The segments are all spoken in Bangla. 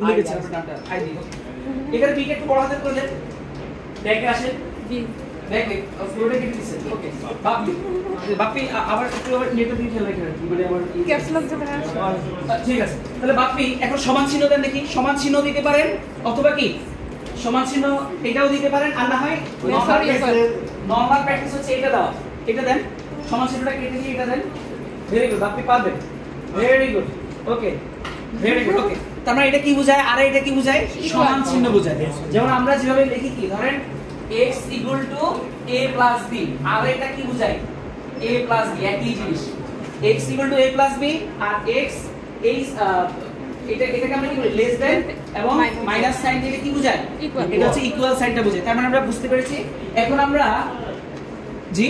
ভুলে গেছি আপনার নামটা আইডি। এখানে বি কে একটু বড় হাতের করে দেন, ব্যাকে আসেন, বি ব্যাকে ফ্লোরে কেটে দিছেন। ওকে বাপ্পি, বাপ্পি আবার একটু আবার নেটে দিয়ে খেলা করেন, মানে আমার ক্যাপস লক যাবে না। ঠিক আছে, তাহলে বাপ্পি এখন সমান চিহ্ন দেন দেখি। সমান চিহ্ন দিতে পারেন অথবা কি সমান চিহ্ন এটাও দিতে পারেন, আর না হয় নরমাল প্র্যাকটিস হচ্ছে এটা দাও, এটা দেন, সমান চিহ্নটা কেটে দিয়ে এটা দেন। ভেরি গুড, বাপ্পি পারবেন, very good. Okay very good. Okay, তার মানে এটা কি বোঝায় আর এটা কি বোঝায়? সমান চিহ্ন বোঝায়। যেমন আমরা যেভাবে লিখি কি ধরেন x = a + b, আর এটা কি বোঝায়? a + b, একই জিনিস। x = a + b R x এই এটাকে আমরা কি বলি? লেস দেন এবং মাইনাস সাইন দিলে কি বোঝায়? এটা হচ্ছে ইকুয়াল সাইনটা বোঝায়। তার মানে আমরা বুঝতে পেরেছি। এখন আমরা জি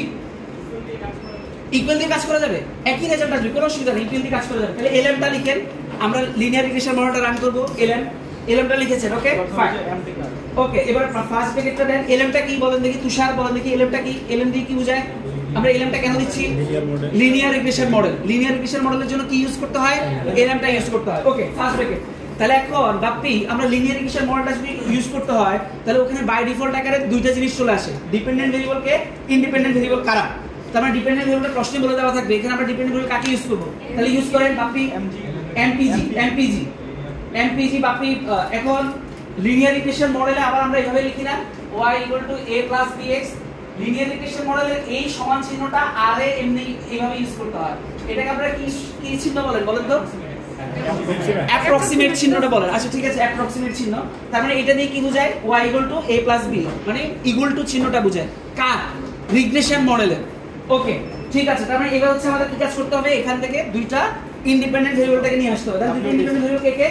ইকুয়াল দিয়ে কাজ করা যাবে, একই রেজাল্ট আসবে, কোনো অসুবিধা নেই, ইকুয়াল দিয়ে কাজ করা যাবে। তাহলে lm টা লিখেন, আমরা লিনিয়ার রিগ্রেশন মডেলটা রান করব। lm টা লিখেছেন, ওকে ফাইন। ওকে, এবার ফার্স্ট ব্র্যাকেটটা দেন। lm টা কি বলেন দেখি, তুষার বলেন দেখি lm টা কি? lm দিয়ে কি বোঝায়? আমরা lm টা কেন দিচ্ছি? Linear regression model. Linear regression মডেলের জন্য কি ইউজ করতে হয়? lm টা ইউজ করতে হয়। ওকে ফার্স্ট ব্র্যাকেট। তাহলে এখন বাপ্পি আমরা লিনিয়ার রিগ্রেশন মডেলটা যদি ইউজ করতে হয় তাহলে ওখানে বাই ডিফল্ট আকারে দুইটা জিনিস চলে আসে, ডিপেন্ডেন্ট ভেরিয়েবল কে ইন্ডিপেন্ডেন্ট ভেরিয়েবল কারা। তার মানে ডিপেন্ডেন্ট ভেরিয়েবলটা প্রশ্নে বলে দেওয়া থাকবে, এখানে আমরা ডিপেন্ডেন্ট ভেরিয়েবল কাকে ইউজ করব? তাহলে ইউজ করেন বাপ্পি MPG বাপ্পি। এখন লিনিয়ার রিগ্রেশন মডেলে আবার আমরা এইভাবে লিখি না, y = a + bx। Linear regression মডেলের এই সমান চিহ্নটা আর এ এমনি এইভাবে ইউজ করতে হয়। এটাকে আমরা কি চিহ্ন বলেন তো? অ্যাপ্রক্সিমেট চিহ্নটা বলেন। আচ্ছা ঠিক আছে, অ্যাপ্রক্সিমেট চিহ্ন। তার মানে এটা দিয়ে কি বোঝায়? y = a + b, মানে ইকুয়াল টু চিহ্নটা বোঝায় কার? রিগ্রেশন মডেলের। ওকে ঠিক আছে, তার মানে এবার হচ্ছে আমাদের কি কাজ করতে হবে? এখান থেকে দুইটা ইন্ডিপেন্ডেন্ট ভেরিয়েবলটাকে নিয়ে আসতে হবে। তাহলে দুইটা ইন্ডিপেন্ডেন্ট ভেরিয়েবল কে?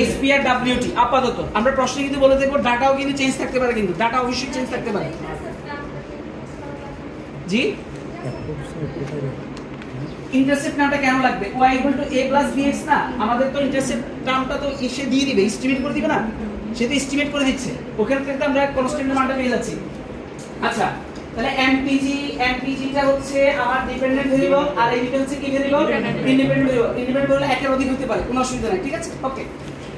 HP আর WT। আপাতত আমরা প্রশ্নে কিন্তু বলে দেব ডাটাও কিন্তু চেঞ্জ থাকতে পারে, কিন্তু ডাটা অবশ্যই চেঞ্জ থাকতে পারে। জি ইন্টারসেপ্ট নামটা কেন লাগবে? y = a + bx না, আমাদের তো ইন্টারসেপ্ট টার্মটা তো এসে দিয়ে দিবে, এস্টিমেট করে দিবে না, সে তো এস্টিমেট করে দিচ্ছে, ওখান থেকে আমরা কনস্ট্যান্টের মানটা পেয়ে যাচ্ছি। আচ্ছা তাহলে MPG টা হচ্ছে আমার ডিপেন্ডেন্ট ভেরিয়েবল, আর এইটা হচ্ছে কি variable? Independent variable. Independent variable একের অধিক হতে পারে, কোনো অসুবিধা নাই, ঠিক আছে। ওকে,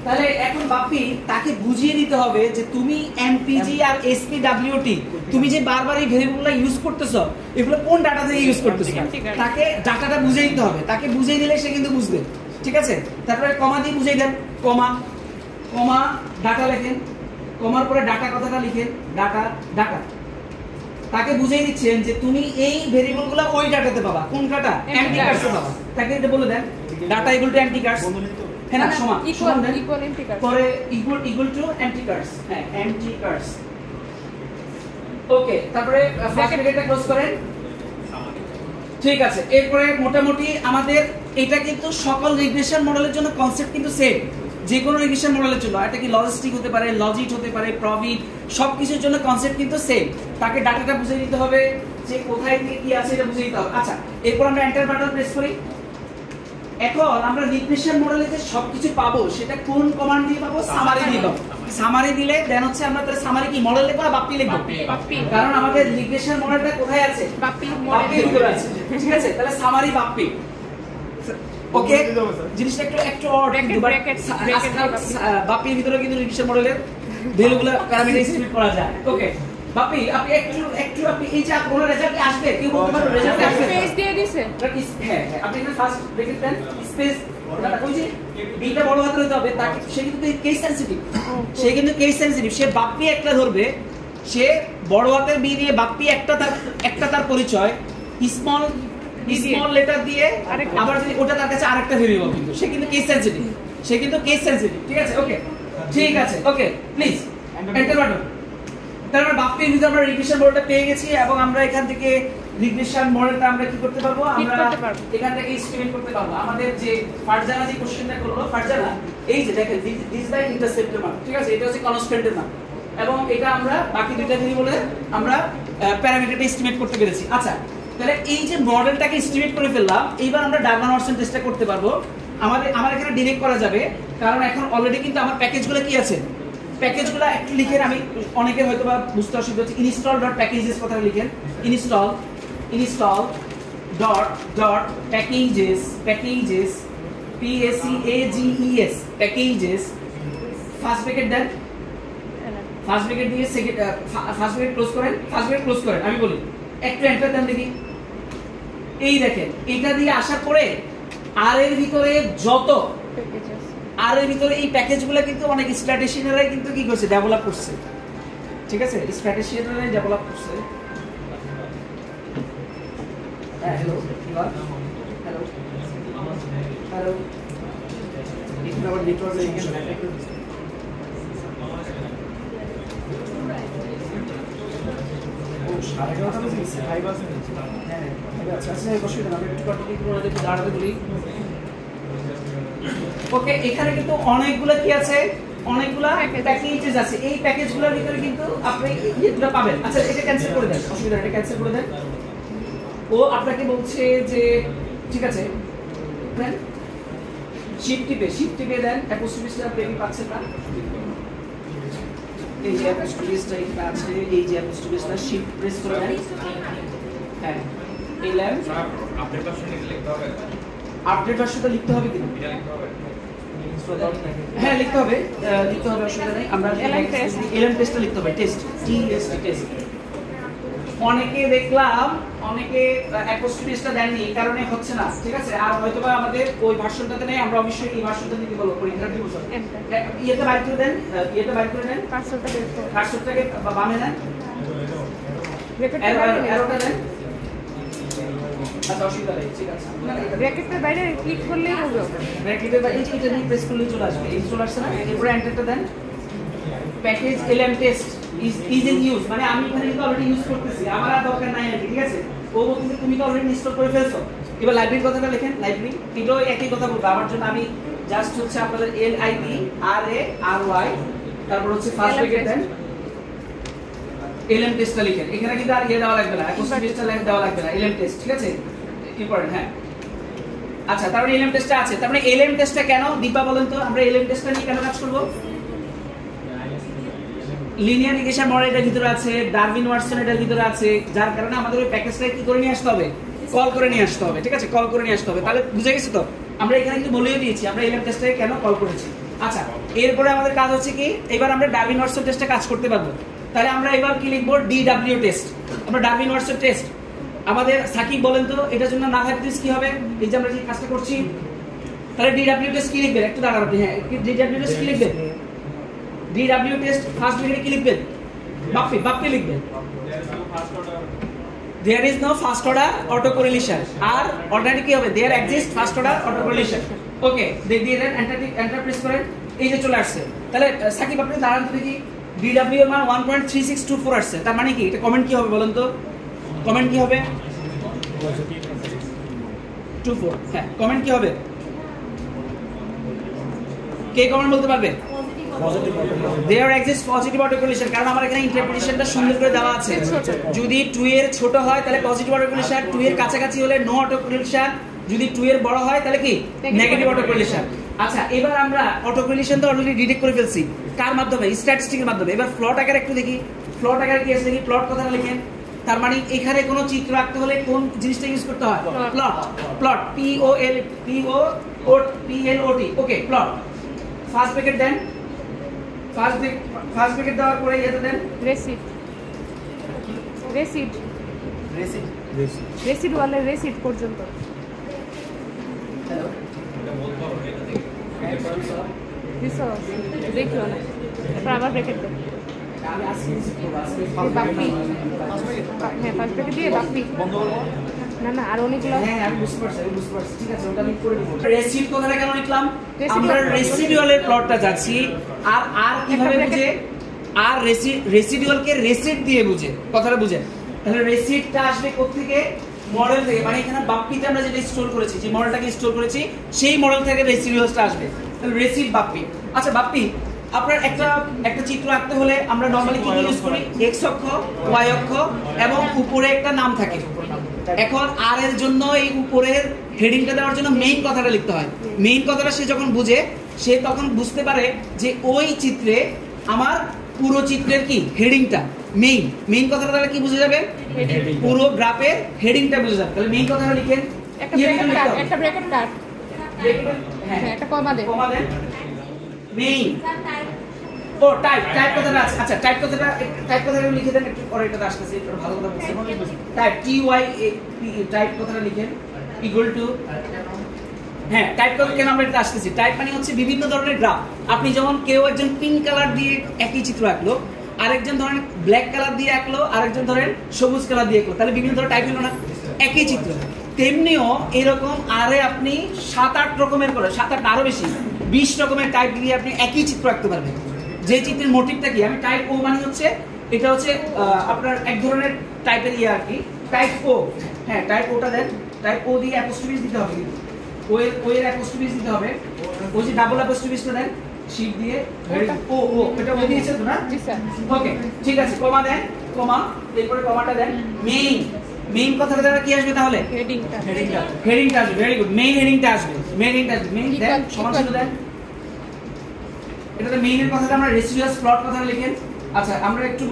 তাহলে এখন বাপ্পি তাকে বুঝিয়ে দিতে হবে যে তুমি MPG আর SPWT তুমি যে বারবার এই ভেরিয়েবলগুলো ইউজ করতেছো, এগুলো কোন ডাটা থেকে ইউজ করতেছো, তাকে ডাটাটা বুঝিয়ে দিতে হবে। তাকে বুঝিয়ে দিলে সে কিন্তু বুঝবে, ঠিক আছে। তারপরে কমা দিয়ে বুঝিয়ে দেন, কমা ডাটা লেখেন, কমার পরে ডাটা কথাটা লিখেন, ডাটা। তাকে বুঝিয়ে দিচ্ছেন যে তুমি এই ভেরিয়েবলগুলো ওই ডাটাতে পাবা, কোন ডাটা? এমটি কার্ডসে পাবা। তাকে এটা বলে দেন ডাটা = এমটি কার্ডস, হ্যাঁ না সমান ইকুয়াল এমটি কার্ডস, পরে ইকুয়াল টু এমটি কার্ডস, হ্যাঁ এমটি কার্ডস। ওকে, তারপরে ফার্স্ট ব্র্যাকেটটা ক্লোজ করেন। ঠিক আছে, এরপরে মোটামুটি আমাদের এটা কিন্তু সকল রিগ্রেশন মডেলের জন্য কনসেপ্ট কিন্তু সেম, যে কোনো রিগ্রেশন মডেলের জন্য। এটা কি লজিস্টিক হতে পারে, লজিট হতে পারে, প্রভিট, সবকিছুর জন্য কনসেপ্ট কিন্তু সেম। তাকে ডাটাটা বুঝিয়ে দিতে হবে যে কোথায় থেকে কি আছে এটা বুঝিয়ে দিতে হবে। আচ্ছা, এরপর আমরা এন্টার বাটন প্রেস করি। এখন আমরা রিগ্রেশন মডেলে যে সবকিছু পাবো সেটা কোন কমান্ড দিয়ে পাবো? সামারি দিয়ে পাবো। সামারি দিলে দেন হচ্ছে আমরা তাহলে সামারি কি মডেল লিখবো না বাপ্পি লিখবো? বাপ্পি, কারণ আমাদের রিগ্রেশন মডেলটা কোথায় আছে? বাপ্পির ভিতরে আছে, ঠিক আছে। তাহলে সামারি বাপ্পি। ওকে, জিনিসটা একটু বাপ্পির ভিতরে কিন্তু রিগ্রেশন মডেলের ভ্যালুগুলো প্যারামিটার এস্টিমেট করা যায়। ওকে বাপ্পি, আপনি একটু আপনি এই যে আপনার রেজাল্ট আসবে, কেউ বলতে পারবে রেজাল্ট আসবে? স্পেস দিয়ে দিয়েছে, হ্যাঁ আপনি এখানে ফার্স্ট ব্র্যাকেট দেন, স্পেস, ওই যে বিটা বড় হাতের হতে হবে, তাকে সে কিন্তু কেস সেনসিটিভ, সে বাপ্পি একটা ধরবে, সে বড় হাতের বি দিয়ে বাপ্পি একটা তার পরিচয়, স্মল লেটার দিয়ে আবার যদি ওটা তার কাছে আরেকটা ভেরিয়েবল, কিন্তু সে কিন্তু কেস সেনসিটিভ, ঠিক আছে। ওকে ঠিক আছে, ওকে প্লিজ এন্টার বাটন। তারপর বাপ্পির ভিতরে আমরা রিগ্রেশন মডেলটা পেয়ে গেছি, এবং আমরা এখান থেকে রিগ্রেশন মডেলটা আমরা কি করতে পারবো? আমরা এখান থেকে এস্টিমেট করতে পারবো। আমাদের যে ফারজানা যে কোশ্চেনটা করলো, ফারজানা এই যে দেখেন দিস বাই ইন্টারসেপ্টের মান, ঠিক আছে, এটা হচ্ছে কনস্ট্যান্টের মান, এবং এটা আমরা বাকি দুইটা ভেরিয়েবলে আমরা প্যারামিটারটা এস্টিমেট করতে পেরেছি। আচ্ছা, তাহলে এই যে মডেলটাকে এস্টিমেট করে ফেললাম, এইবার আমরা ডারমান-ওয়াটসন টেস্টটা করতে পারবো। আমার এখানে ডিরেক্ট করা যাবে, কারণ এখন অলরেডি কিন্তু আমার প্যাকেজগুলো কি আছে, প্যাকেজগুলো একটু লিখেন। আমি অনেকের হয়তো বা বুঝতে অসুবিধা হচ্ছে, install.packages কথাটা লিখেন, install.packages packages packages first bracket দেন, ফার্স্ট ব্র্যাকেট দিয়ে সেকেন্ড ফার্স্ট ব্র্যাকেট ক্লোজ করেন, ফার্স্ট ব্র্যাকেট ক্লোজ করেন। আমি বলি একটু এন্টার দেন দেখি। এই দেখেন এটা দিয়ে আসার পরে আর এর ভিতরে যত আর এর ভিতরে এই প্যাকেজগুলো কিন্তু অনেক স্ট্র্যাটেজিনারাই কিন্তু কি করছে, ডেভেলপ করছে। ঠিক আছে, স্ট্র্যাটেজিনারাই ডেভেলপ করছে। হ্যাঁ, হ্যালো হ্যালো হ্যালো, এটা আবার নেটওয়ার্ক এখানে অ্যাটাক করছে। ও 11:30 বাজে গেছে, 5 বাজে গেছে। হ্যাঁ আচ্ছা আচ্ছা, বসে দেন, আমি একটু কন্টিনিউ করে ওদের দাঁড়াতে বলি। ওকে, এখানে কিন্তু অনেকগুলো কি আছে, অনেকগুলা প্যাকেজেস আছে। এই প্যাকেজগুলোর ভিতরে কিন্তু আপনি এগুলো পাবেন। আচ্ছা, এটা ক্যান্সেল করে দেন, অসুবিধা নেই, এটা ক্যান্সেল করে দেন। ও আপনাকে বলছে যে ঠিক আছে, দেন শিফট টিপে দেন, অ্যাপোস্ট্রোফিসটা আপনি পাচ্ছেন না। এই যে অ্যাপোস্ট্রোফিসটা এখানে আছে, এই যে অ্যাপোস্ট্রোফিসটা শিফট প্রেস করে দেন। হ্যাঁ, এই ল্যাম্প আপডেট ভার্সনে লিখতে হবে, আপডেট ভার্সনটা লিখতে হবে কিন্তু এটা লিখতে হবে। হ্যাঁ, লিখতে হবে অসুবিধা নেই। আমরা এলএম টেস্টটা লিখতে হবে, টেস্ট টেস্ট। অনেকে দেখলাম অনেকে অ্যাপোস্ট্রোফিসটা দেননি, এই কারণে হচ্ছে না। ঠিক আছে, আর হয়তোবা আমাদের ওই ভার্সনটাতে নেই, আমরা অবশ্যই এই ভার্সনটা দিতে বলবো পরীক্ষার দিবস। ইয়েটা বাইর করে দেন, পাসওয়ার্ডটাকে বামে দেন, এরোটা দেন। আচ্ছা, অসুবিধা নেই, ঠিক আছে। ব্র্যাকেটের বাইরে ক্লিক করলেই হবে, ব্র্যাকেটের বাইরে এটা নিয়ে প্রেস করলেই চলে আসবে। এই চলে আসছে না, এরপরে এন্টারটা দেন। Package LM test is in use, মানে আমি এখানে কিন্তু অলরেডি ইউজ করতেছি, আমার আর দরকার নাই আর কি। ঠিক আছে, ও বলতে তুমি তো অলরেডি ইনস্টল করে ফেলছো। এবার লাইব্রেরির কথাটা লেখেন, লাইব্রেরি এটাও একই কথা বলবো। আমার জন্য আমি জাস্ট হচ্ছে আপনাদের LIBRARY, তারপর হচ্ছে ফার্স্ট ব্র্যাকেট দেন, এলএম টেস্টটা লিখেন। এখানে কিন্তু আর দেওয়া লাগবে না, অ্যাপোস্ট্রোফিসটা দেওয়া লাগবে না, এলএম টেস্ট। ঠিক আছে, ইম্পর্টেন্ট। হ্যাঁ, আচ্ছা, তারপরে এলএম টেস্টটা আছে। তারপরে এলএম টেস্টটা কেন দীপা বলেন তো, আমরা এলএম টেস্টটা নিয়ে কেন কাজ করব? লিনিয়ার রিগ্রেশন মডেল এটার ভিতরে আছে, ডারউইন ওয়াটসন এটার ভিতরে আছে, যার কারণে আমাদের ওই প্যাকেজটা কি করে নিয়ে আসতে হবে, কল করে নিয়ে আসতে হবে। ঠিক আছে, কল করে নিয়ে আসতে হবে। তাহলে বুঝে গেছে তো? আমরা এখানে কিন্তু বলেই দিয়েছি আমরা এলএম টেস্টটাকে কেন কল করেছি। আচ্ছা, এরপরে আমাদের কাজ হচ্ছে কি, এবার আমরা ডারউইন ওয়াটসন টেস্টে কাজ করতে পারবো। তাহলে আমরা এবার কি লিখবো, DW টেস্ট। আমরা ডারউইন ওয়াটসন টেস্ট আমাদের সাকিব বলেন তো এটার জন্য না ভাবতেছি কি হবে, এই যে আমরা যে কাজটা করছি। তাহলে DW টেস্ট কি লিখবেন, একটু দাঁড়ান আপনি। হ্যাঁ, DW টেস্ট কি লিখবেন? DW টেস্ট ফার্স্ট ব্র্যাকেটে কি লিখবেন? বাপ্পি লিখবেন। There is no first order autocorrelation, আর অর্ডারে কি হবে, there exists first order autocorrelation। ওকে, দিয়ে দেন, এন্টার প্রেস করেন, এই যে চলে আসছে। তাহলে সাকিব আপনি দাঁড়ান তো দেখি, DW এর মান 1.3624 আসছে। তার মানে কি, এটা কমেন্ট কি হবে বলেন তো? কমেন্ট কি হবে? 24। হ্যাঁ, কমেন্ট কি হবে? কে কমেন্ট বলতে পারবে? There exists positive autocorrelation, কারণ আমার এখানে ইন্টারপ্রিটেশনটা সুন্দর করে দেওয়া আছে। যদি 2 এর ছোট হয় তাহলে পজিটিভ অটোকরিলেশন, 2 এর কাছাকাছি হলে নো অটোকরিলেশন, যদি 2 এর বড় হয় তাহলে কি নেগেটিভ অটোকরিলেশন। আচ্ছা, এবার আমরা অটোকরিলেশন তো অলরেডি ডিটেক্ট করে ফেলছি, কার মাধ্যমে? স্ট্যাটিস্টিকের মাধ্যমে। এবার প্লট আকারে একটু দেখি, প্লট আকারে কি আছে দেখি, প্লট কথাটা লিখেন। তার মানে এখানে কোনো চিত্র আঁকতে হলে কোন জিনিসটা ইউজ করতে হয়? Plot, PLOT। ওকে, প্লট। ফার্স্ট ব্র্যাকেট দেন, ফার্স্ট ব্র্যাকেট দেওয়ার পরে এটা দেন, রেসিড ওয়ালে রেসিড পর্যন্ত। হ্যালো, দেখিও না, তারপর আবার ব্র্যাকেট দেন। আমি আসছি বাপ্পি, হ্যাঁ, ফার্স্ট ব্র্যাকেট দিয়ে বাপ্পি। না আর অনেকগুলো। হ্যাঁ, আমি বুঝতে পারছি। ঠিক আছে, ওটা আমি করে দেব। রেসিড কথাটা কেন লিখলাম? আমরা রেসিডুয়ালের প্লটটা যাচ্ছি। আর কিভাবে বুঝে? আর রেসিডুয়ালকে রেসিড দিয়ে বুঝে, কথাটা বুঝে। তাহলে রেসিডটা আসবে কোথা থেকে? মডেল থেকে। মানে এখানে বাপ্পিতে আমরা যেটা স্টোর করেছি, যে মডেলটাকে স্টোর করেছি, সেই মডেল থেকে রেসিডুয়ালটা আসবে। তাহলে রেসিড বাপ্পি। আচ্ছা বাপ্পি, আপনার একটা চিত্র আঁকতে হলে আমরা নরমালি কি ইউজ করি? এক্স অক্ষ, ওয়াই অক্ষ এবং উপরে একটা নাম থাকে। এখন আর এর জন্য এই উপরের হেডিংটা দেওয়ার জন্য মেইন কথাটা লিখতে হয়। মেইন কথাটা সে যখন বুঝে, সে তখন বুঝতে পারে যে ওই চিত্রে আমার পুরো চিত্রের কি হেডিংটা মেইন কথাটা তাহলে কি বুঝে যাবে? পুরো গ্রাফের হেডিংটা বুঝে যাবে। তাহলে মেইন কথাটা লিখেন, একটা ব্র্যাকেট কাট, হ্যাঁ, একটা কমা দেন, মেইন। ও টাইপ কথাটা আছে। আচ্ছা টাইপ কথাটা লিখে দেন একটু, পরে এটা আসতেছে, একটু ভালো কথা বলছেন। টাইপ টাইপ কথাটা লিখেন ইকুয়াল টু, হ্যাঁ টাইপ কথা কেন আমরা এটা আসতেছি, টাইপ মানে হচ্ছে বিভিন্ন ধরনের গ্রাফ। আপনি যেমন কেউ একজন পিঙ্ক কালার দিয়ে একই চিত্র আঁকলো, আরেকজন ধরেন ব্ল্যাক কালার দিয়ে আঁকলো, আরেকজন ধরেন সবুজ কালার দিয়ে আঁকলো, তাহলে বিভিন্ন ধরনের টাইপ হলো না, একই চিত্র। তেমনিও এরকম আরে আপনি 7-8 রকমের করে, 7-8 আরো বেশি 20 রকমের টাইপ দিয়ে আপনি একই চিত্র আঁকতে পারবেন। যে চিত্রের মোটিভটা কি, আমি টাইপ ও মানে হচ্ছে এটা হচ্ছে আপনার এক ধরনের টাইপের ইয়ে আর কি, টাইপ ও। হ্যাঁ টাইপ ওটা দেন, টাইপ ও দিয়ে অ্যাপোস্ট্রফি দিতে হবে, কিন্তু ও এর অ্যাপোস্ট্রফি দিতে হবে। ওই যে ডাবল অ্যাপোস্ট্রফিটা দেন শিট দিয়ে, ও এটা ও দিয়েছে তো না? জি স্যার। ওকে ঠিক আছে, কমা দেন, কমা, এরপরে কমাটা দেন। মেইন কথাটা দ্বারা কি আসবে তাহলে? হেডিংটা আসবে। ভেরি গুড, মেইন হেডিংটা আসবে। মেইন দেন সমানচিহ্ন দেন। এটাতে মেইনের কথাটা আমরা রেসিডুয়াল প্লট কথাটা লিখেন। আচ্ছা আমরা একটু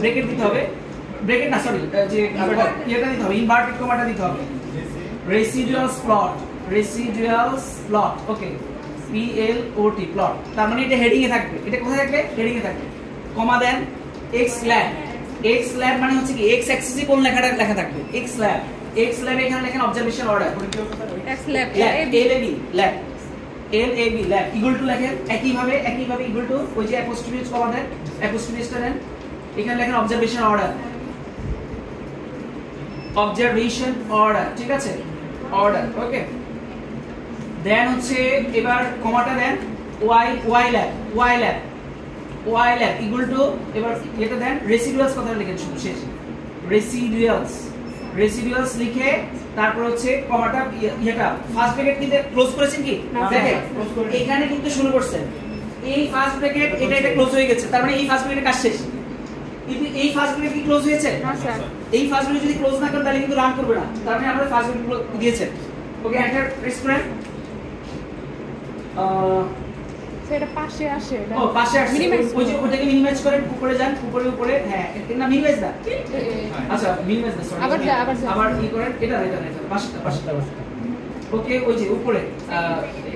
ব্রেকেট দিতে হবে, ব্রেকেট না সরি, যে এটা দিতে হবে, ইনভার্টেড কমাটা দিতে হবে। রেসিডুয়ালস প্লট, ওকে, PLOT প্লট, তার মানে এটা হেডিং এ থাকবে। এটা কোথায় থাকবে? হেডিং এ থাকবে। কমা দেন, x ল্যাব মানে হচ্ছে কি x অ্যাক্সিসে কোন লেখাটা লেখা থাকবে? x ল্যাব এখানে লেখেন observation order, x lab LAB equal to লেখেন একইভাবে ইকুয়াল টু, ওই যে অ্যাপোস্ট্রফি কমা দেন, অ্যাপোস্ট্রফিটা দেন, এখানে লেখেন অবজারভেশন অর্ডার, ঠিক আছে, অর্ডার, ওকে। দেন হচ্ছে এবার কমাটা দেন, y ল্যাব ইকুয়াল টু, এবার এটা দেন রেসিডুয়ালস কথাটা লিখেন শুধু শেষ, রেসিডুয়ালস লিখে তারপর হচ্ছে কমাটা, এটা ফার্স্ট ব্র্যাকেট কি ক্লোজ করেছেন কি? দেখেন এখানে কিন্তু শুরু করছেন, এই ফার্স্ট ব্র্যাকেট এটা ক্লোজ হয়ে গেছে, তার মানে এই ফার্স্ট ব্র্যাকেটের কাজ শেষ। কিন্তু এই ফার্স্ট ব্র্যাকেট কি ক্লোজ হয়েছে? না স্যার। এই ফার্স্ট ব্র্যাকেট যদি ক্লোজ না করেন তাহলে কিন্তু রান করবে না, তার মানে আমরা ফার্স্ট ব্র্যাকেট দিয়েছেন। ওকে, এন্টার প্রেস করেন। সেটা পাশে আসে, ও পাশে আসে, ওই যে ওটাকে মিনিমাইজ করেন, উপরে যান, উপরে, হ্যাঁ এটা না মিনিমাইজ না, আচ্ছা মিনিমাইজ না, সরি আবার কি করেন, এটা পাশেটা, ওকে, ওই যে উপরে,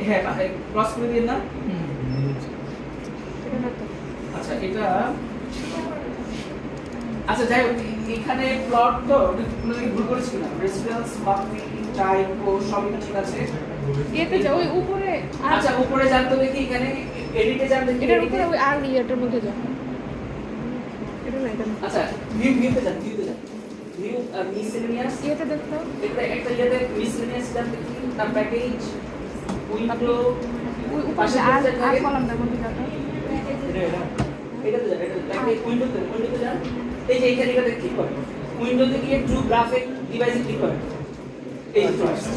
হ্যাঁ ক্রস করে দিন না, আচ্ছা এটা, আচ্ছা যাই হোক, এখানে প্লট তো ভুল করেছি কিনা, রেসিডুয়ালস বাকি টাইপ ও সবই ঠিক আছে। এতে যাও ওই উপরে, আচ্ছা উপরে যান তো দেখি, এখানে এডিটে যান দেখি, এটার উপরে ওই আর ইয়েটার মধ্যে যাও, এটা না, এটা আচ্ছা ভিউতে যান, ভিউ মিসেলেনিয়াস, এটা দেখো, এটা একটা ইয়েতে মিসেলেনিয়াস যান দেখি, তার প্যাকেজ উইন্ডো, ওই উপরে আর কলামটার মধ্যে যাও, এটা তো যান, এটা প্যাকেজ উইন্ডোতে যান, এই যে এইখানে এটা ক্লিক করেন, উইন্ডোতে গিয়ে ট্রু গ্রাফিক ডিভাইসে ক্লিক করেন, এই ফার্স্ট,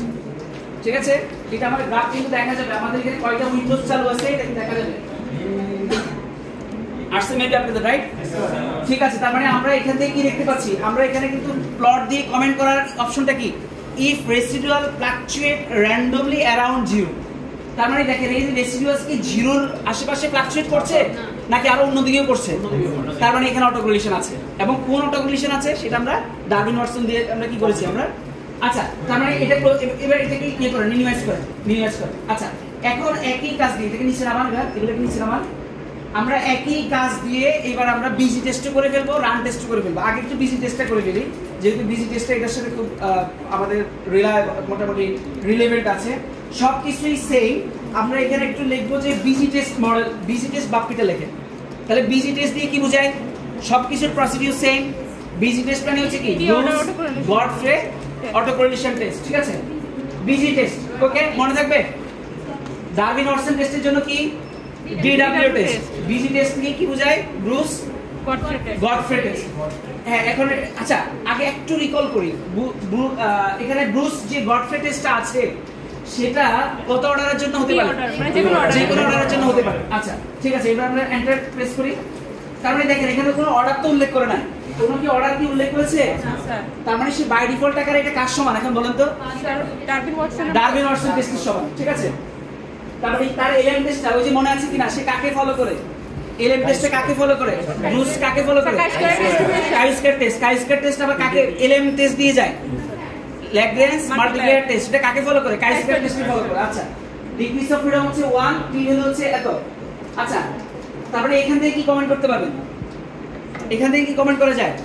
ঠিক আছে। এটা আমাদের গ্রাফ কিন্তু দেখা যাবে, আমাদের এখানে কয়টা উইন্ডোজ চালু আছে এটা দেখা যাবে, আসছে মেবি আপনাদের, রাইট? ঠিক আছে, তার মানে আমরা এখান থেকে কি দেখতে পাচ্ছি, আমরা এখানে কিন্তু প্লট দিয়ে কমেন্ট করার অপশনটা কি, if residual fluctuate randomly around 0, তার মানে দেখেন এই যে রেসিডুয়ালস কি 0 এর আশেপাশে ফ্লাকচুয়েট করছে নাকি আরো অন্যদিকেও করছে, তার মানে এখানে অটো করিলেশন আছে, এবং কোন অটো করিলেশন আছে সেটা আমরা ডারউইন-ওয়াটসন দিয়ে আমরা কি করেছি আমরা, আচ্ছা তার মানে এটা এবার এটাকে কি করেন, মিনিমাইজ করেন। আচ্ছা এখন একই কাজ দিয়ে এটাকে নিচে নামান, এগুলোকে নিচে নামান, আমরা একই কাজ দিয়ে এবার আমরা বিজি টেস্ট করে ফেলবো, রান টেস্ট করে ফেলবো। আগে একটু বিজি টেস্টটা করে ফেলি, যেহেতু বিজি টেস্টটা এটার সাথে খুব আমাদের মোটামুটি রিলেভেন্ট আছে, সবকিছুই সেম। আমরা এখানে একটু লিখবো যে BG test model, BG test বাপ্পিটা লেখেন, তাহলে বিজি টেস্ট দিয়ে কি বোঝায়, সবকিছুর প্রসিডিউর সেম। বিজি টেস্ট মানে হচ্ছে কি, গডফ্রে অটো করিলেশন টেস্ট, ঠিক আছে, বিজি টেস্ট, ওকে মনে থাকবে। ডারউইন-ওয়াটসন টেস্টের জন্য কি, DW টেস্ট, বিজি টেস্ট নিয়ে কি বোঝায়, ব্রুস গডফ্রে টেস্ট। হ্যাঁ এখন আচ্ছা আগে একটু রিকল করি, এখানে ব্রুস যে গডফ্রে টেস্টটা আছে সেটা কত অর্ডারের জন্য হতে পারে, যে কোনো অর্ডারের জন্য হতে পারে। আচ্ছা ঠিক আছে, এবার আমরা এন্টার প্রেস করি, তার মানে দেখেন এখানে কোনো অর্ডার তো উল্লেখ করে নাই, কোনো কি অর্ডার কি উল্লেখ করেছে, তার মানে সে বাই ডিফল্ট আকারে এটা কার সমান, এখন বলেন তো, ডারউইন-ওয়াটসন টেস্টের সমান, ঠিক আছে। তারপরে তার এলএম টেস্টটা ওই যে মনে আছে কিনা, সে কাকে ফলো করে, এলএম টেস্টে কাকে ফলো করে, ব্রুস কাকে ফলো করে, কাই-স্কয়ার টেস্ট আবার কাকে এলএম টেস্ট দিয়ে যায়, ল্যাগ্রেঞ্জ মাল্টিপ্লায়ার টেস্ট এটা কাকে ফলো করে, কাই-স্কয়ার টেস্টকে ফলো করে। আচ্ছা ডিগ্রিস অফ ফ্রিডম হচ্ছে 1, টি হলো হচ্ছে এত, আচ্ছা, তারপরে এখান থেকে কি কমেন্ট করতে পারবেন? এখান থেকে কি কমেন্ট করা যায়?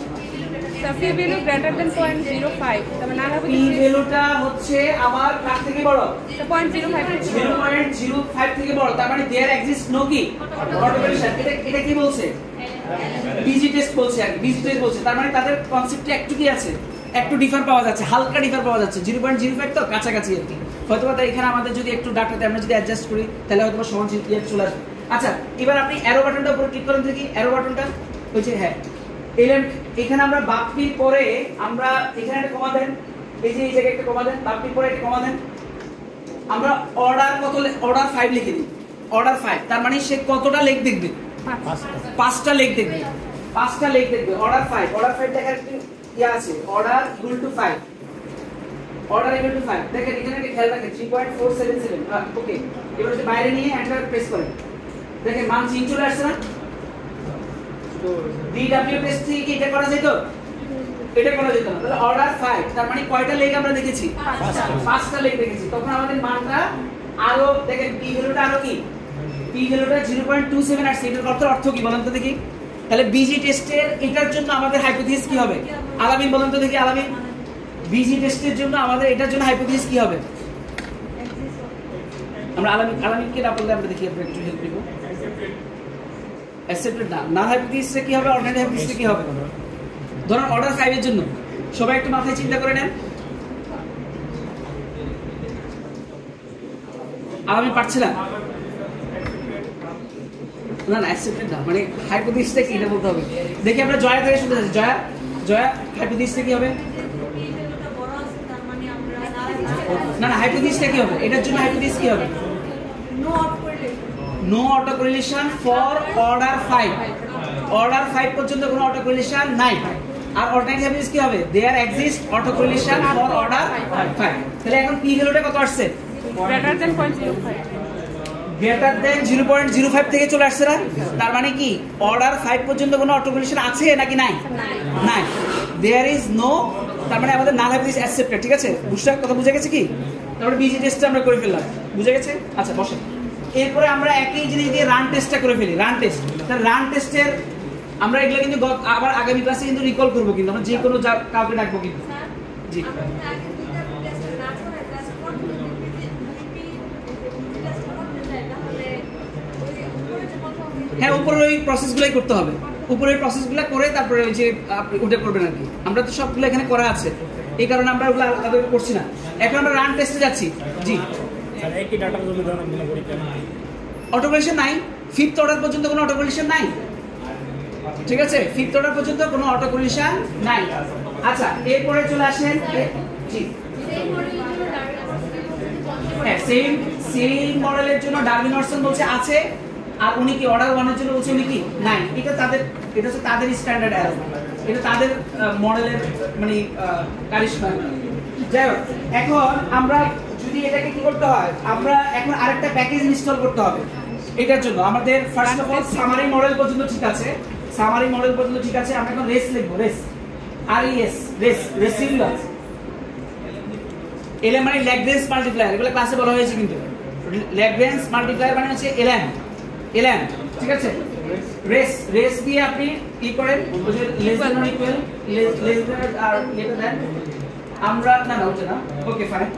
পি ভ্যালু গ্রেটার দেন 0.05, তারপরে নাল পি ভ্যালুটা হচ্ছে আমার কার থেকে বড়? 0.05 থেকে বড়। তার মানে देयर এক্সিস্ট নো কি অটোকলিশন। এটা কি বলছে? বিজি টেস্ট বলছে, আর বিজি টেস্ট বলছে। তার মানে তাদের কনসেপ্টে একটু কি আছে, একটু ডিফার পাওয়া যাচ্ছে, হালকা ডিফার পাওয়া যাচ্ছে। 0.05 তো কাছাকাছি আর কি। হয়তো বা এখানে আমাদের যদি একটু ডাটাতে আমরা যদি অ্যাডজাস্ট করি তাহলে হয়তো বা সমান ক্লিয়ার চলে আসবে। আচ্ছা, এবার আপনি অ্যারো বাটনটা উপরে ক্লিক করেন দেখি। অ্যারো বাটনটা হচ্ছে হ্যাঁ এলিমেন্ট। এখানে আমরা বাপ্পির পরে আমরা এখানে একটা কমা দেন, এই যে এই জায়গায় একটা কমা দেন, বাপ্পির পরে একটা কমা দেন। আমরা অর্ডার কত, অর্ডার 5 লিখে দিই। অর্ডার 5 তার মানে সে কতটা লেখ দেখবে? 5টা লেখ দেখবে। 5টা লেখ দেখবে। অর্ডার 5, অর্ডার 5 দেখার একটু ইয়া আছে। Order equal to 5, order equal to 5। দেখেন এখানে একটা খেয়াল রাখেন 3.477। ওকে, এবার যদি বাইরে নিয়ে এন্টার প্রেস করেন, দেখেন মান চেঞ্জ চলে আসছে না? ডিডব্লিউ টেস্ট থেকে কি এটা করা যেত? এটা করা যেত না। তাহলে অর্ডার 5 তার মানে কয়টা লেগ আমরা দেখেছি? 5টা লেগ দেখেছি। তখন আমাদের মানটা আরো দেখেন পি ভ্যালুটা আরো কি, পি ভ্যালুটা 0.27 আসছে। এটার অর্থ কি বলেন তো দেখি? তাহলে বিজি টেস্টের এটার জন্য আমাদের হাইপোথিসিস কি হবে? আলামিন বলেন তো দেখি, আলামিন বিজি টেস্টের জন্য আমাদের এটার জন্য হাইপোথিসিস কি হবে? আমরা আলামিনকে না বললে আমরা দেখি আমরা একটু হেল্প দিব। অ্যাকসেপ্টেড না, না হাইপোথিসিসে কি হবে? অর্ডিনারি হাইপোথিসিসে কি হবে? ধরুন অর্ডার 5 এর জন্য সবাই একটু মাথায় চিন্তা করে নেন। আমি পারছি না, না না অ্যাকসেপ্টেড না, মানে হাইপোথিসিসটা কি এটা বলতে হবে। দেখি আমরা জয়া থেকে শুনতে চাচ্ছি। জয়া হাইপোথিসিসটা কি হবে? না না হাইপোথিসিসটা কি হবে? এটার জন্য হাইপোথিসিস কি হবে? No autocorrelation for order 5। Order 5 পর্যন্ত কোনো অটো কোরিলেশন নাই। আর অল্টারনেটিভ হাইপোথিসিস কি হবে? There exist autocorrelation for order 5। তাহলে এখন পি ভ্যালুটা কত আসছে? গ্রেটার দেন 0.05, গ্রেটার দেন 0.05 থেকে চলে আসছে না? তার মানে কি অর্ডার 5 পর্যন্ত কোনো অটো কোরিলেশন আছে নাকি নাই? নাই। देयर ইজ নো, তার মানে আমাদের নাল হাইপোথিসিস অ্যাকসেপ্টেড। ঠিক আছে, কথা বুঝে গেছে কি? তারপরে বিজি টেস্টটা আমরা করে ফেললাম, বুঝে গেছে? আচ্ছা বসেন। এরপরে আমরা একই জিনিস দিয়ে রান টেস্টটা করে ফেলি। রান টেস্ট, তাহলে রান টেস্টের আমরা এগুলো কিন্তু আবার আগামী ক্লাসে কিন্তু রিকল করব, কিন্তু আমরা যে কোনো কাউকে ডাকবো কিন্তু। জি হ্যাঁ, উপরে ওই প্রসেসগুলোই করতে হবে। উপরের প্রসেসগুলো করে তারপরে ওই যে আপনি ওটা করবেন আর কি। আমরা তো সবগুলো এখানে করা আছে, এই কারণে আমরা ওগুলো আলাদা করছি না। এখন আমরা রান টেস্টে যাচ্ছি। জি একই ডাটার জন্য পরীক্ষা অটোকলিশন নাই, 5th অর্ডার পর্যন্ত কোনো অটোকলিশন নাই। ঠিক আছে, 5th অর্ডার পর্যন্ত কোনো অটোকলিশন নাই। আচ্ছা, এরপরে চলে আসেন। জি হ্যাঁ, সেম মডেলের জন্য ডারউইন-ওয়াটসন বলছে আছে, আর উনি কি অর্ডার 1 এর জন্য বলছে উনি কি নাই। এটা হচ্ছে তাদের স্ট্যান্ডার্ড এরর, এটা তাদের মডেলের মানে কারিশমা। যাই হোক, এখন আমরা যদি এটাকে কি করতে হয়, আমরা এখন আরেকটা প্যাকেজ ইনস্টল করতে হবে। এটার জন্য আমাদের first of all summary model পর্যন্ত ঠিক আছে। সামারি মডেল পর্যন্ত ঠিক আছে। আমরা এখন রেস লিখবো। Res, RES, res, residual. LM মানে ল্যাগ্রেঞ্জ মাল্টিপ্লায়ার, এগুলো ক্লাসে বলা হয়েছে কিন্তু। ল্যাগ্রেঞ্জ মাল্টিপ্লায়ার মানে হচ্ছে এলএম। ঠিক আছে, রেস দিয়ে আপনি কি করেন, less than or equal, less than আর গ্রেটার দ্যান। আমরা না ওটা না, ওকে ফাইন।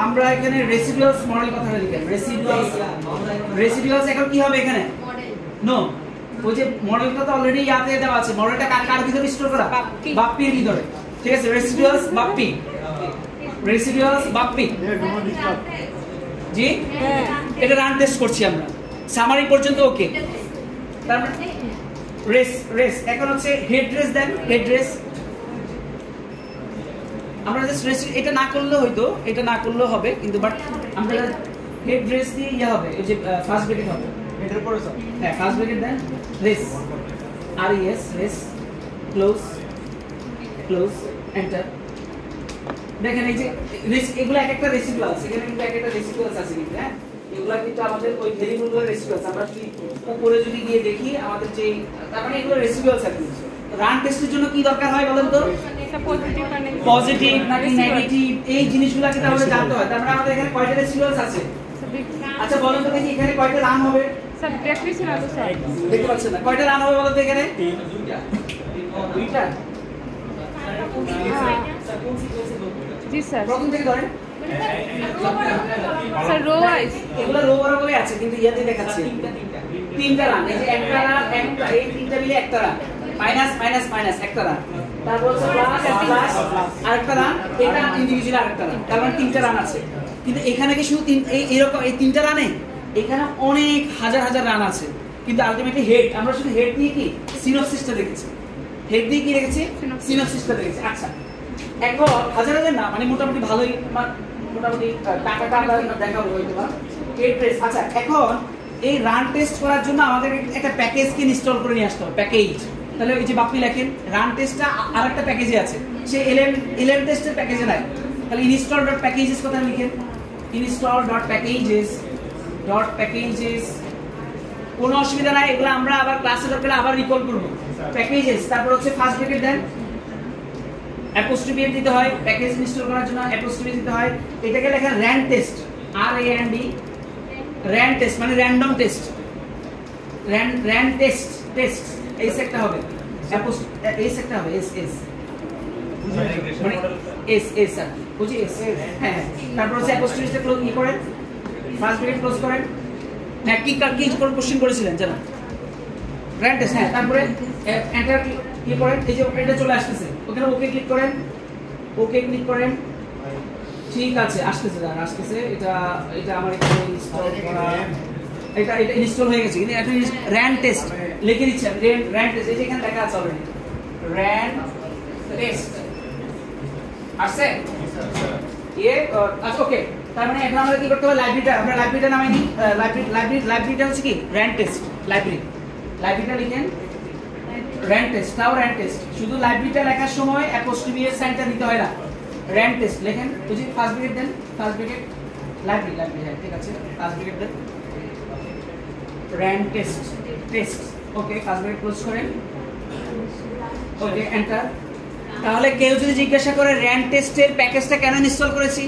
আমরা এখানে রেসিডুয়ালস মডেল কথাটা লিখেন। রেসিডুয়ালস এখন কি হবে এখানে? নো, ওই যে মডেলটা তো অলরেডি ইয়াতে দেওয়া আছে। মডেলটা কার ভিতরে স্টোর করা? বাপ্পির ভিতরে। ঠিক আছে, রেসিডুয়ালস বাপ্পি, রেসিডুয়ালস বাপ্পি। জি এটা রান টেস্ট করছি আমরা। সামারি পর্যন্ত ওকে। তারপর রেস এখন হচ্ছে হেড রেস দেন। হেড রেস আমরা জাস্ট রেস, এটা না করলেও হয়তো, এটা না করলেও হবে কিন্তু, বাট আমরা হেড রেস দিয়ে ইয়ে হবে, এই যে ফার্স্ট ব্র্যাকেট হবে এটার পরে সব। হ্যাঁ, ফার্স্ট ব্র্যাকেট দেন, res, RES, res, close, enter. দেখেন এই যে এগুলো এক একটা রেসিডুয়াল আছে, এখানে কিন্তু এক একটা রেসিডুয়াল আছে কিন্তু। হ্যাঁ, এগুলা কিন্তু আমাদের ওই ভেরিয়েবলগুলোর রেসিডুয়াল। আমরা যদি উপরে যদি গিয়ে দেখি আমাদের যে, তার মানে এগুলো রেসিডুয়াল আছে। রান টেস্টের জন্য কি দরকার হয় বলেন তো? পজিটিভ নাকি নেগেটিভ, এই জিনিসগুলো কিন্তু আমাদের জানতে হয়। তার মানে আমাদের এখানে কয়টা রেসিডুয়ালস আছে? আচ্ছা বলেন তো দেখি এখানে কয়টা রান হবে? স্যার প্র্যাকটিস না তো স্যার দেখতে পাচ্ছেন না কয়টা রান হবে বলো তো এখানে দুইটা জি স্যার প্রথম থেকে ধরেন স্যার রো ওয়াইজ এগুলো রো বরাবরই আছে কিন্তু ইয়াতে দেখাচ্ছে তিনটা রান এই যে একটা রান একটা এই তিনটা মিলে একটা রান মাইনাস মাইনাস মাইনাস একটা রান তারপর হচ্ছে প্লাস আরেকটা রান এটা ইন্ডিভিজুয়াল আরেকটা রান তার মানে তিনটা রান আছে কিন্তু এখানে কি শুধু এরকম এই তিনটা রানে এখানে অনেক হাজার হাজার রান আছে কিন্তু আলটিমেটলি হেড আমরা শুধু হেড দিয়ে কি সিনোপসিসটা দেখেছি হেড দিয়ে কি দেখেছি সিনোপসিসটা দেখেছি আচ্ছা এখন হাজার হাজার না মানে মোটামুটি ভালোই মোটামুটি টাকাটা আমরা দেখাবো হয়তো বা এড্রেস আচ্ছা এখন এই রান টেস্ট করার জন্য আমাদের একটা প্যাকেজকে ইনস্টল করে নিয়ে আসতে হবে প্যাকেজ তাহলে ওই যে বাপ্পি লেখেন রান টেস্টটা আরেকটা প্যাকেজে আছে সে 11 টেস্টের প্যাকেজে নাই তাহলে install.packages কোথায় লিখেন install.packages কোনো অসুবিধা নাই এগুলো আমরা আবার ক্লাসে দরকার আবার রিকল করব প্যাকেজেস তারপর হচ্ছে ফার্স্ট ব্র্যাকেট দেন অ্যাপোস্ট্রফি দিতে হয় প্যাকেজ ইনস্টল করার জন্য অ্যাপোস্ট্রফি দিতে হয় এটাকে লেখা ran test RAND ran test মানে র্যান্ডম টেস্ট র্যান টেস্ট এই সেটটা হবে এই সেটটা হবে এস মানে এস স্যার বুঝি এস হ্যাঁ তারপর হচ্ছে অ্যাপোস্ট্রফিটা ক্লোজ কি করেন ফার্স্ট ব্র্যাকেট ক্লোজ করেন হ্যাঁ কি কোন কোশ্চেন করেছিলেন জানা র্যান টেস্ট হ্যাঁ তারপরে এন্টার কি করেন এই যে এটা চলে আসতেছে ওখানে ওকে ক্লিক করেন ঠিক আছে আসতেছে এটা আমার এখানে ইনস্টল করা এটা ইনস্টল হয়ে গেছে কিন্তু এখন র্যান টেস্ট লিখে দিচ্ছেন র্যান টেস্ট এই যে এখানে লেখা আছে অলরেডি র্যান টেস্ট আসছে আচ্ছা ওকে তার মানে এখন আমরা কি করতে হবে লাইব্রেরিটা নামাই নি লাইব্রেরিটা হচ্ছে কি র্যান টেস্ট লাইব্রেরিটা লিখেন র্যান টেস্ট শুধু লাইব্রেরিটা লেখার সময় অ্যাপোস্ট্রফি এর সাইনটা দিতে হয় না র্যান টেস্ট লেখেন বুঝি ফার্স্ট ব্র্যাকেট দেন ফার্স্ট ব্র্যাকেট লাইব্রেরি হ্যাঁ ঠিক আছে ফার্স্ট ব্র্যাকেট দেন ran test okay first bracket close করেন ওকে এন্টার তাহলে কেউ যদি জিজ্ঞাসা করে র্যান টেস্টের প্যাকেজটা কেন ইনস্টল করেছি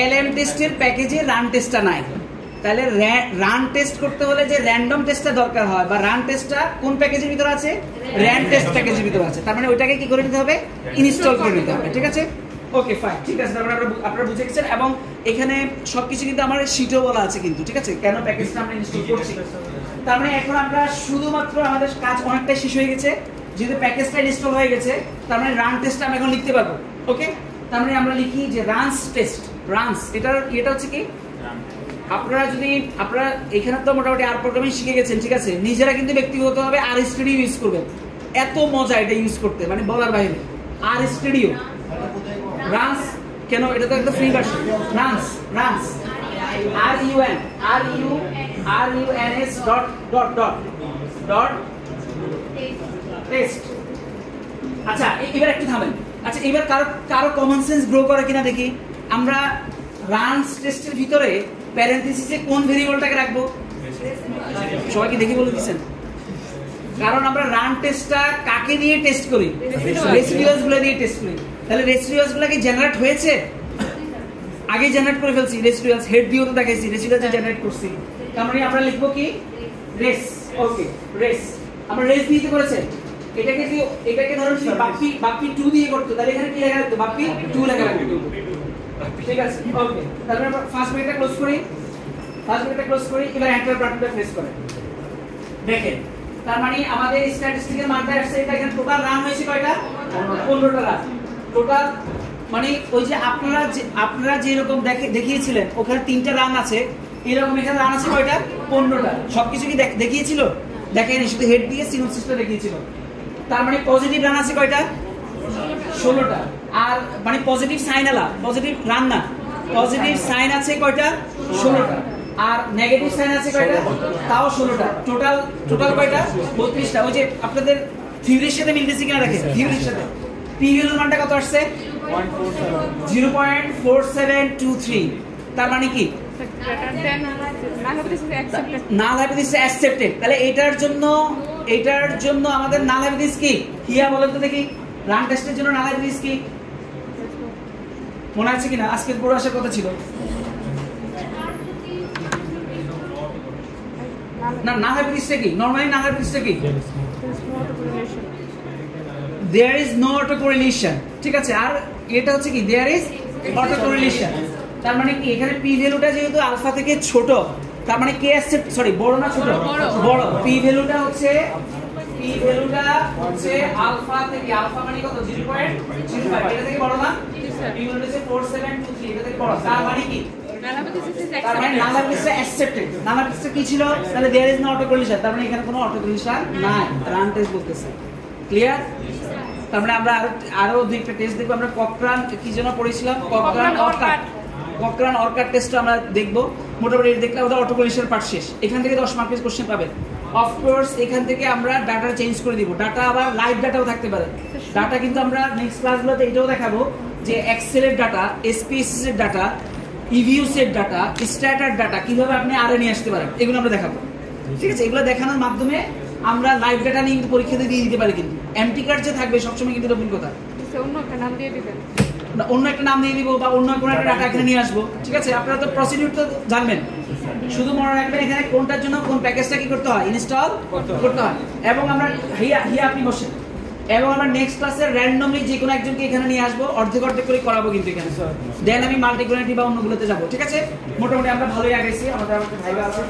LM টেস্টের প্যাকেজে রান টেস্টটা নাই তাহলে রান টেস্ট করতে হলে যে র্যান্ডম টেস্টটা দরকার হয় বা রান টেস্টটা কোন প্যাকেজের ভিতর আছে র্যান টেস্ট প্যাকেজের ভিতর আছে তার মানে ওইটাকে কি করে নিতে হবে ইনস্টল করে নিতে হবে ঠিক আছে ওকে ফাইন ঠিক আছে তারপরে আপনারা বুঝে গেছেন এবং এখানে সবকিছু কিন্তু আমার শীটও বলা আছে কিন্তু ঠিক আছে কেন প্যাকেজটা আমরা ইনস্টল করছি তার মানে এখন আমরা শুধুমাত্র আমাদের কাজ অনেকটা শেষ হয়ে গেছে যেহেতু প্যাকেজটা ইনস্টল হয়ে গেছে তার মানে রান টেস্টটা আমরা এখন লিখতে পারবো ওকে তার মানে আমরা লিখি যে রানস এটা হচ্ছে কি আপনারা এখানে তো মোটামুটি আর প্রোগ্রামিং শিখে গেছেন ঠিক আছে নিজেরা কিন্তু ব্যক্তিগতভাবে আর স্টুডিও ইউজ করবেন এত মজা এটা ইউজ করতে মানে বলার বাইরে আর স্টুডিও রানস কেন এটা তো একটা free version runs RUNS test আচ্ছা এবার একটু থামেন আচ্ছা এবার কারো কমন সেন্স গ্রো করে কিনা দেখি আমরা রানস টেস্টের ভিতরে প্যারেনথেসিসে কোন ভেরিয়েবলটাকে রাখবো সবাইকে দেখে বলে দিচ্ছেন কারণ আমরা রান টেস্টটা কাকে দিয়ে টেস্ট করি রেসিডিউয়ালস গুলো দিয়ে টেস্ট করি তাহলে রেসিডিউয়ালস গুলো কি জেনারেট হয়েছে আগে জেনারেট করে ফেলছি রেসিডিউয়ালস হেড দিয়েও তো দেখাইছি রেসিডিউয়ালস জেনারেট করছি তার মানে আমরা লিখবো কি রেস ওকে রেস আমরা রেস দিয়ে করেছে এটাকে ধরুন বাপ্পি 2 দিয়ে করতে তাহলে এখানে কি লেখা রাখতো বাপ্পি 2 লেখা রাখতো ঠিক আছে ওকে তাহলে আমরা ফার্স্ট ব্র্যাকেটটা ক্লোজ করি এবার এন্টার বাটনটা প্রেস করেন দেখেন তার মানে আমাদের স্ট্যাটিস্টিক্যাল মানটা আসছে এটা এখানে টোটাল রান হয়েছে কয়টা 15টা রান টোটাল মানে ওই যে আপনারা যে রকম দেখিয়েছিলেন ওখানে 3টা রান আছে এরকম এখানে রান আছে কয়টা 15টা সবকিছু কি দেখিয়েছিল দেখেন শুধু হেড দিয়ে সিনোপসিসটা দেখিয়েছিল তার মানে পজিটিভ রান আছে কয়টা 16টা আর মানে পজিটিভ রান না পজিটিভ সাইন আছে কয়টা 16টা আর নেগেটিভ সাইন আছে কয়টা তাও 16টা টোটাল কয়টা 32টা ওই যে আপনাদের থিওরির সাথে মিলতেছে কিনা দেখেন থিওরির সাথে পি ভ্যালুর মানটা কত আসছে 0.4723 তার মানে কি নাল হাইপোথিসিস অ্যাকসেপ্টেড তাহলে এটার জন্য আমাদের নাল হাইপোথিসিস কি হিয়া বলেন তো দেখি রান টেস্টের জন্য নাল হাইপোথিসিস কি মনে আছে কিনা আজকে পড়ে আসার কথা ছিল না না হাইপোথিসিসটা কি নরমালি না হাইপোথিসিসটা কি there is no autocorrelation ঠিক আছে আর এটা হচ্ছে কি there is autocorrelation তার মানে কি এখানে p ভ্যালুটা যেহেতু আলফা থেকে ছোট তার মানে কে আসছে সরি বড় না ছোট বড় p ভ্যালুটা হচ্ছে আলফা থেকে আলফা মানে কত 0.05 এটা থেকে বড় না p ভ্যালু হচ্ছে 4723 এটা থেকে বড় তার মানে কি তার মানে নালাবিসটা অ্যাকসেপ্টেড নালাবিসটা কি ছিল তাহলে देयर इज नो অটোকরিলেশন তার মানে এখানে কোনো অটোকরিলেশন নাই রান টেস্ট বলতেছে ক্লিয়ার তার মানে আমরা আরো দুইটা টেস্ট দেখব আমরা ককরান কি যেন পড়েছিলাম ককরান অরকাট টেস্ট আমরা দেখব মোটামুটি এটা দেখলে আমাদের অটোকরিলেশন পার্ট শেষ এখান থেকে 10 মার্কের কোশ্চেন পাবেন অফ কোর্স এখান থেকে আমরা ডাটা চেঞ্জ করে দিব ডাটা আবার লাইভ ডাটাও থাকতে পারে ডাটা কিন্তু আমরা নেক্সট ক্লাসগুলোতে এটাও দেখাবো যে এক্সেল এর ডাটা এসপিএসএস এর ডাটা ইভিউ সেট ডাটা স্ট্যাটার ডাটা কিভাবে আপনি আরে নিয়ে আসতে পারেন এগুলো আমরা দেখাবো ঠিক আছে এগুলো দেখানোর মাধ্যমে আমরা লাইভ ডাটা নিয়ে কিন্তু পরীক্ষাতে দিয়ে দিতে পারি কিন্তু এমটি কার্ড যে থাকবে সবসময় কিন্তু এটা ভুল কথা অন্য একটা নাম দিয়ে দিবেন অন্য একটা নাম দিয়ে দিব বা অন্য কোনো একটা ডাটা এখানে নিয়ে আসবো ঠিক আছে আপনারা তো প্রসিডিউর তো জানবেন শুধু মনে রাখবেন এখানে কোনটার জন্য কোন প্যাকেজটা কি করতে হয় ইনস্টল করতে হয় এবং আমরা হিয়া আপনি বসেন এবং আমরা নেক্সট ক্লাসে র্যান্ডমলি যে কোনো একজনকে এখানে নিয়ে আসবো অর্ধেক করে করাবো কিন্তু এখানে দেন আমি মাল্টিকুলারিটি বা অন্যগুলোতে যাবো ঠিক আছে মোটামুটি আমরা ভালোই আগেছি আমাদের ভাইবা আছে